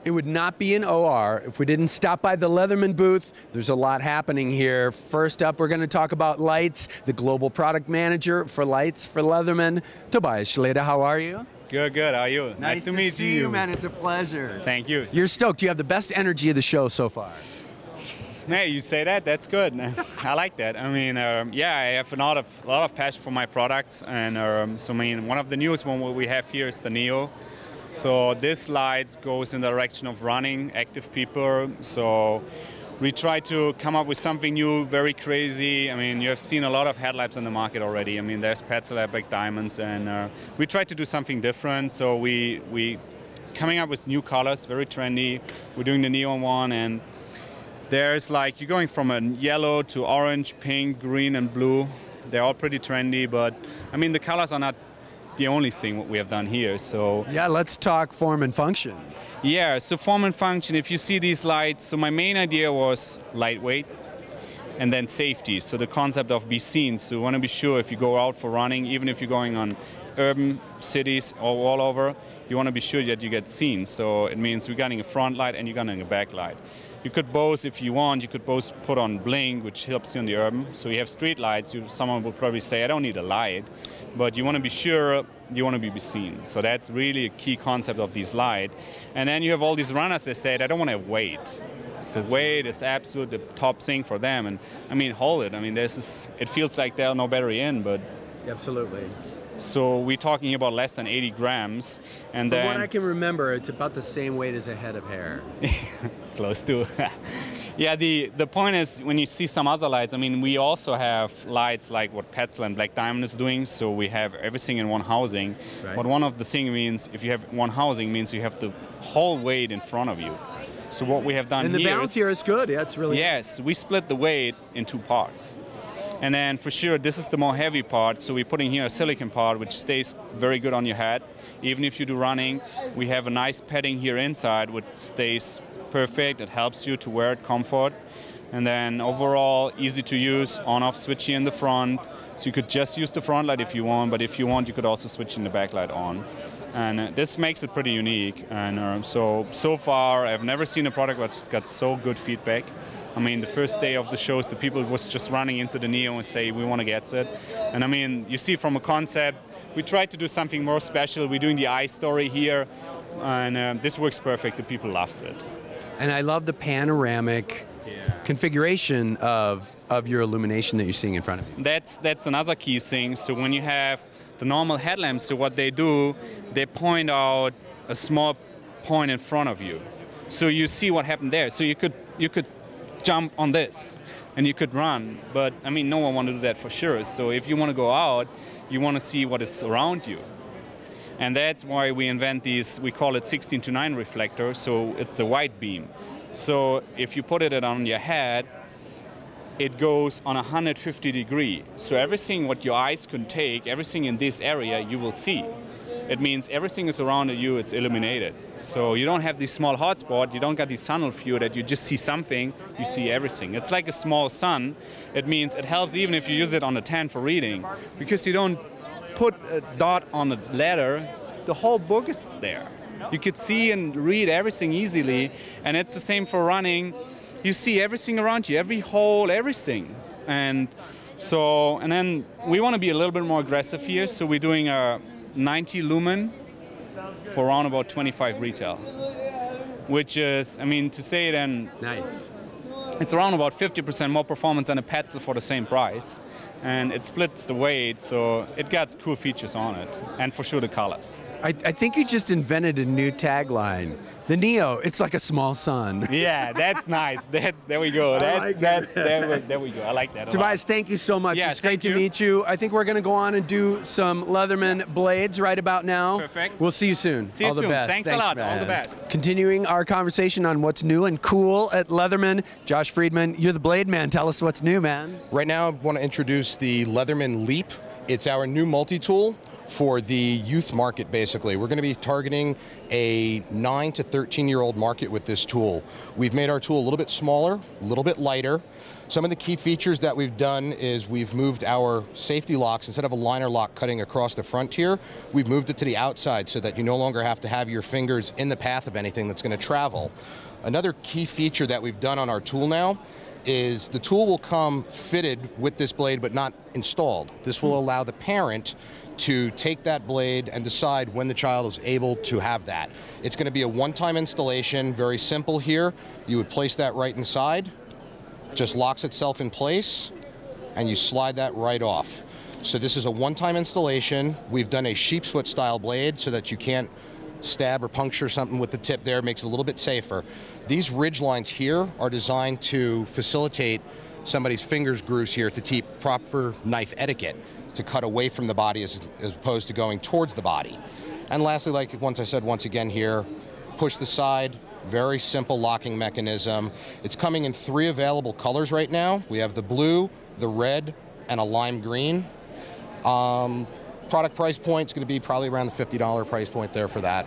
It would not be an OR if we didn't stop by the Leatherman booth. There's a lot happening here. First up, we're going to talk about lights. The global product manager for lights for Leatherman, Tobias Schleder. How are you? Good, good. How are you? Nice to meet you, man. It's a pleasure. Thank you. You're stoked. You have the best energy of the show so far. Hey, you say that? That's good. I like that. I mean, yeah, I have a lot of passion for my products, and so I mean, one of the newest one we have here is the Neo. So this light goes in the direction of running, active people. So we try to come up with something new, very crazy. I mean, you have seen a lot of headlamps on the market already. I mean, there's Petzl, Black Diamonds, and we try to do something different. So we coming up with new colors, very trendy. We're doing the neon one, and there's like, you're going from a yellow to orange, pink, green, and blue. They're all pretty trendy, but I mean, the colors are not the only thing what we have done here. So yeah, let's talk form and function. Yeah, so form and function, if you see these lights, so my main idea was lightweight and then safety. So the concept of be seen. So you want to be sure if you go out for running, even if you're going on urban cities or all over, you want to be sure that you get seen. So it means you're getting a front light and you're getting a back light. You could both, if you want, you could both put on blink, which helps you in the urban. So you have street lights. Someone will probably say, I don't need a light. But you want to be sure, you want to be seen. So that's really a key concept of these lights. And then you have all these runners that say, I don't want to have weight. So weight is absolutely the top thing for them. And I mean, hold it. I mean, it feels like there's no battery in, but... Absolutely. So we're talking about less than 80 grams. And From then, what I can remember, it's about the same weight as a head of hair. Close to. Yeah, the point is, when you see some other lights, I mean, we also have lights like what Petzl and Black Diamond is doing, so we have everything in one housing. Right. But one of the things means, if you have one housing, means you have the whole weight in front of you. So what we have done here... And the here balance here is good, yeah, it's really... Yes, we split the weight in two parts. And then for sure, this is the more heavy part, so we're putting here a silicon part, which stays very good on your head. Even if you do running, we have a nice padding here inside, which stays perfect. It helps you to wear it comfort. And then overall, easy to use, on-off switch here in the front. So you could just use the front light if you want, but if you want, you could also switch in the back light on. And this makes it pretty unique. And so far, I've never seen a product that's got so good feedback. I mean, the first day of the shows, the people was just running into the Neo and say, we want to get it. And I mean, you see from a concept, we tried to do something more special. We're doing the eye story here, and this works perfect. The people loves it. And I love the panoramic configuration of your illumination that you're seeing in front of you. That's another key thing. So when you have the normal headlamps, so what they do, they point out a small point in front of you. So you see what happened there. So you could jump on this and you could run, but I mean, no one want to do that for sure. So if you want to go out, you want to see what is around you. And that's why we invent these, we call it 16:9 reflector, so it's a white beam. So if you put it on your head, it goes on 150 degrees. So everything what your eyes can take, everything in this area, you will see. It means everything is around you, it's illuminated. So you don't have this small hotspot, you don't got this tunnel view that you just see something, you see everything. It's like a small sun. It means it helps even if you use it on a 10 for reading, because you don't put a dot on a letter, the whole book is there. You could see and read everything easily, and it's the same for running. You see everything around you, every hole, everything. And then we want to be a little bit more aggressive here, so we're doing a 90 lumen for around about 25 retail, which is, I mean, to say it in... Nice. It's around about 50% more performance than a Petzl for the same price. And it splits the weight, so it got cool features on it. And for sure the colors. I think you just invented a new tagline. The Neo, it's like a small sun. Yeah, that's nice. There we go. There we go. I like that. Tobias, thank you so much. Yeah, it's great to meet you. I think we're going to go on and do some Leatherman blades right about now. Perfect. We'll see you soon. See you All the soon. best. Thanks a lot. Man. All the best. Continuing our conversation on what's new and cool at Leatherman. Josh Friedman, you're the blade man. Tell us what's new, man. Right now, I want to introduce the Leatherman Leap. It's our new multi-tool for the youth market, basically. We're going to be targeting a 9 to 13-year-old market with this tool. We've made our tool a little bit smaller, a little bit lighter, Some of the key features that we've done is we've moved our safety locks, instead of a liner lock cutting across the front here, we've moved it to the outside so that you no longer have to have your fingers in the path of anything that's going to travel. Another key feature that we've done on our tool now is the tool will come fitted with this blade but not installed. This will allow the parent to take that blade and decide when the child is able to have that. It's going to be a one-time installation, very simple here. You would place that right inside, just locks itself in place, and you slide that right off. So this is a one-time installation. We've done a sheep's foot style blade so that you can't stab or puncture something with the tip there, makes it a little bit safer. These ridge lines here are designed to facilitate somebody's fingers grooves here to keep proper knife etiquette, to cut away from the body as opposed to going towards the body. And lastly, like once I said once again here, push the side, very simple locking mechanism. It's coming in 3 available colors right now. We have the blue, the red, and a lime green. Product price point is going to be probably around the $50 price point there for that.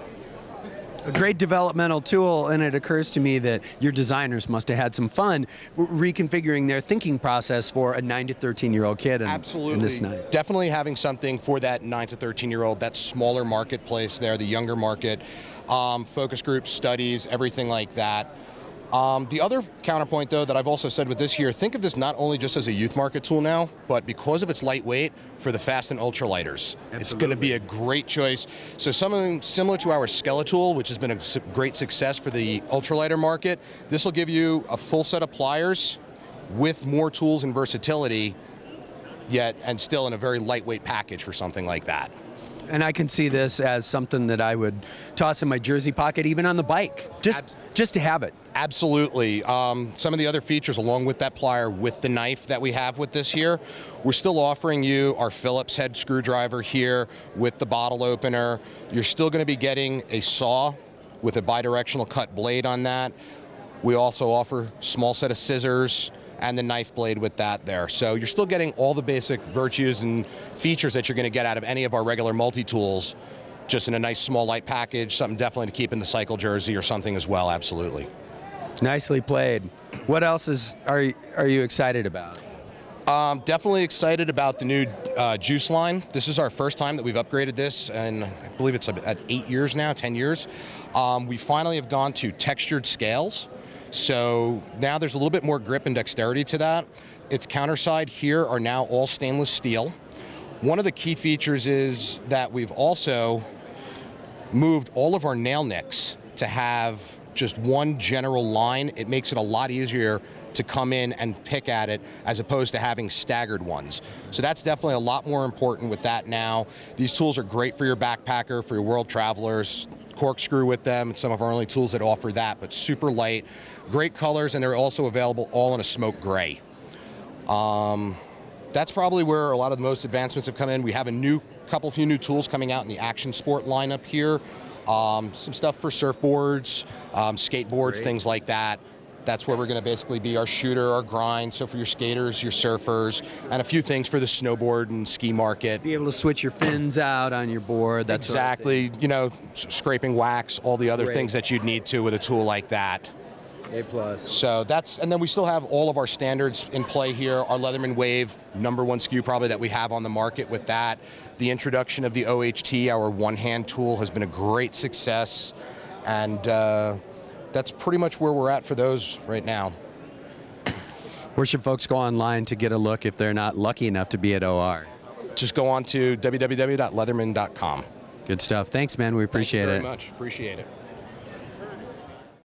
A great developmental tool, and it occurs to me that your designers must have had some fun reconfiguring their thinking process for a 9 to 13-year-old kid in this knife. Definitely having something for that 9 to 13-year-old, that smaller marketplace there, the younger market, focus groups, studies, everything like that. The other counterpoint, though, that I've also said with this here, think of this not only just as a youth market tool now, but because of its lightweight, for the fast and ultralighters. It's going to be a great choice. So something similar to our Skeletool, which has been a great success for the ultralighter market, this will give you a full set of pliers with more tools and versatility, yet and still in a very lightweight package for something like that. And I can see this as something that I would toss in my jersey pocket, even on the bike, just to have it. Absolutely. Some of the other features along with that plier, with the knife that we have with this here, we're still offering you our Phillips head screwdriver here with the bottle opener. You're still going to be getting a saw with a bidirectional cut blade on that. We also offer small set of scissors and the knife blade with that there. So you're still getting all the basic virtues and features that you're going to get out of any of our regular multi-tools, just in a nice small light package, something definitely to keep in the cycle jersey or something as well, absolutely. Nicely played. What else are you excited about? Definitely excited about the new Juice line. This is our first time that we've upgraded this, and I believe it's at 8 years now, 10 years. We finally have gone to textured scales. So now there's a little bit more grip and dexterity to that. Its counterside here are now all stainless steel. One of the key features is that we've also moved all of our nail nicks to have just one general line. It makes it a lot easier to come in and pick at it as opposed to having staggered ones. So that's definitely a lot more important with that now. These tools are great for your backpacker, for your world travelers. Corkscrew with them. It's some of our only tools that offer that, but super light, great colors, and they're also available all in a smoke gray. That's probably where a lot of the most advancements have come in. We have a few new tools coming out in the action sport lineup here. Some stuff for surfboards, skateboards, things like that. That's where we're going to basically be our shooter, our grind. So for your skaters, your surfers, and a few things for the snowboard and ski market. Be able to switch your fins out on your board. That's exactly. You know, scraping wax, all the other things that you'd need to with a tool like that. A+. So that's, and then we still have all of our standards in play here. Our Leatherman Wave, #1 SKU probably that we have on the market with that. The introduction of the OHT, our one-hand tool, has been a great success. And that's pretty much where we're at for those right now. Where should folks go online to get a look if they're not lucky enough to be at OR? Just go on to www.leatherman.com. Good stuff. Thanks, man. We appreciate it. Thank you very much. Appreciate it.